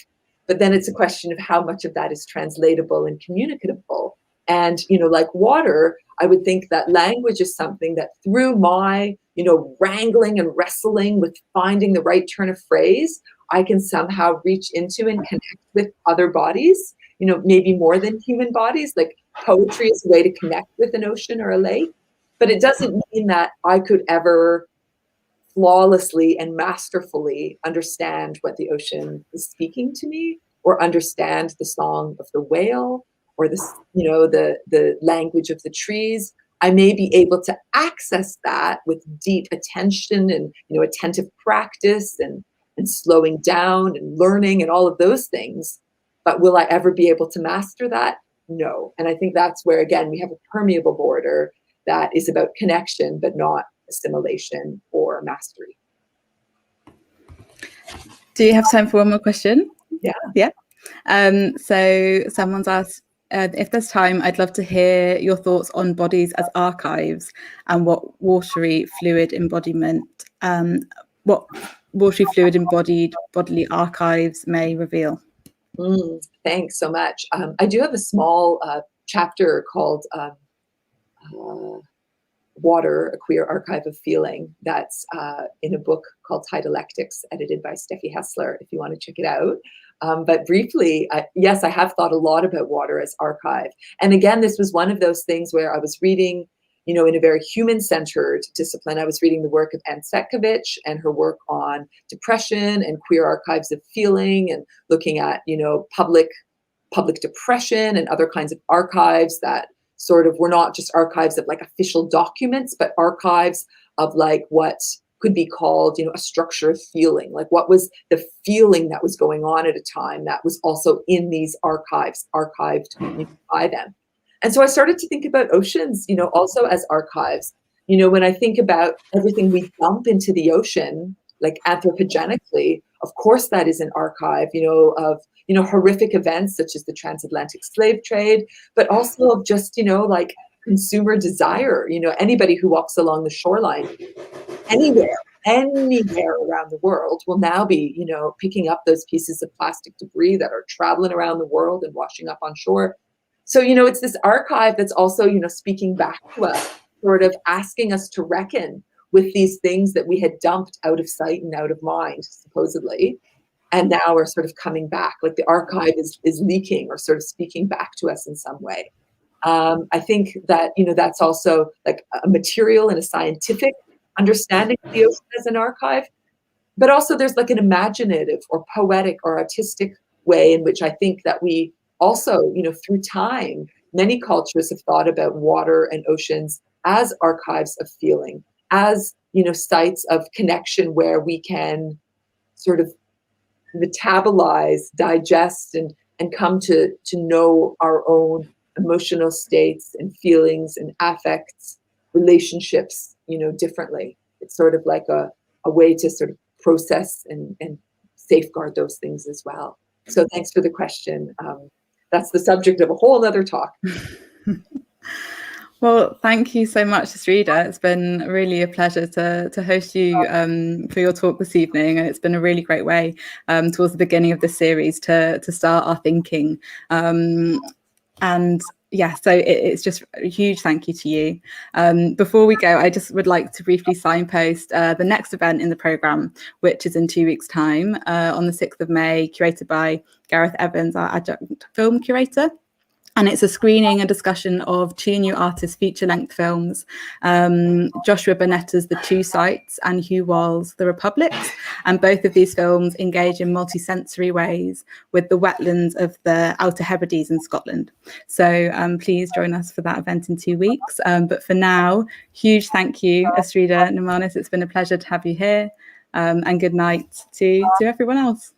but then it's a question of how much of that is translatable and communicable. And, you know, like water, I would think that language is something that through my, you know, wrangling and wrestling with finding the right turn of phrase, I can somehow reach into and connect with other bodies, you know, maybe more than human bodies. Like poetry is a way to connect with an ocean or a lake, but it doesn't mean that I could ever flawlessly and masterfully understand what the ocean is speaking to me, or understand the song of the whale, or the, you know, the language of the trees. I may be able to access that with deep attention and, you know, attentive practice and slowing down and learning and all of those things. But will I ever be able to master that? No. And I think that's where, again, we have a permeable border that is about connection, but not assimilation or mastery. Do you have time for one more question? Yeah. So someone's asked, if there's time, I'd love to hear your thoughts on bodies as archives and what watery fluid embodied bodily archives may reveal. Thanks so much. I do have a small chapter called Water, a Queer Archive of Feeling, that's in a book called Hydrofeminist, edited by Steffi Hessler, if you want to check it out. But briefly, yes, I have thought a lot about water as archive. And again, this was one of those things where I was reading, you know, in a very human-centered discipline. I was reading the work of Anne Setkovich and her work on depression and queer archives of feeling, and looking at, you know, public depression and other kinds of archives that sort of were not just archives of like official documents, but archives of like what could be called, a structure of feeling. Like what was the feeling that was going on at a time that was also in these archives, archived by them. And so I started to think about oceans, also as archives. When I think about everything we dump into the ocean, like anthropogenically, of course that is an archive, of horrific events such as the transatlantic slave trade, but also of just, like consumer desire. Anybody who walks along the shoreline anywhere around the world will now be, picking up those pieces of plastic debris that are traveling around the world and washing up on shore. So, it's this archive that's also, speaking back to us, sort of asking us to reckon with these things that we had dumped out of sight and out of mind, supposedly, and now are sort of coming back. Like the archive is leaking or sort of speaking back to us in some way. I think that, that's also like a material and a scientific understanding of the ocean as an archive, but also there's like an imaginative or poetic or artistic way in which I think that we also, through time, many cultures have thought about water and oceans as archives of feeling, as, sites of connection where we can sort of metabolize, digest, and come to know our own emotional states and feelings and affects, relationships, differently. It's sort of like a way to sort of process and safeguard those things as well. So thanks for the question. That's the subject of a whole other talk. Well, thank you so much, Astrida. It's been really a pleasure to host you for your talk this evening, and it's been a really great way towards the beginning of this series to start our thinking. And yeah, so it's just a huge thank you to you. Before we go, I just would like to briefly signpost the next event in the programme, which is in 2 weeks' time, on the 6th of May, curated by Gareth Evans, our adjunct film curator. And it's a screening and discussion of 2 new artists' feature-length films, Joshua Bonetta's The Two Sites and Hugh Wall's The Republics. And both of these films engage in multi-sensory ways with the wetlands of the Outer Hebrides in Scotland. So please join us for that event in 2 weeks. But for now, huge thank you, Astrida Neimanis. It's been a pleasure to have you here. And good night to everyone else.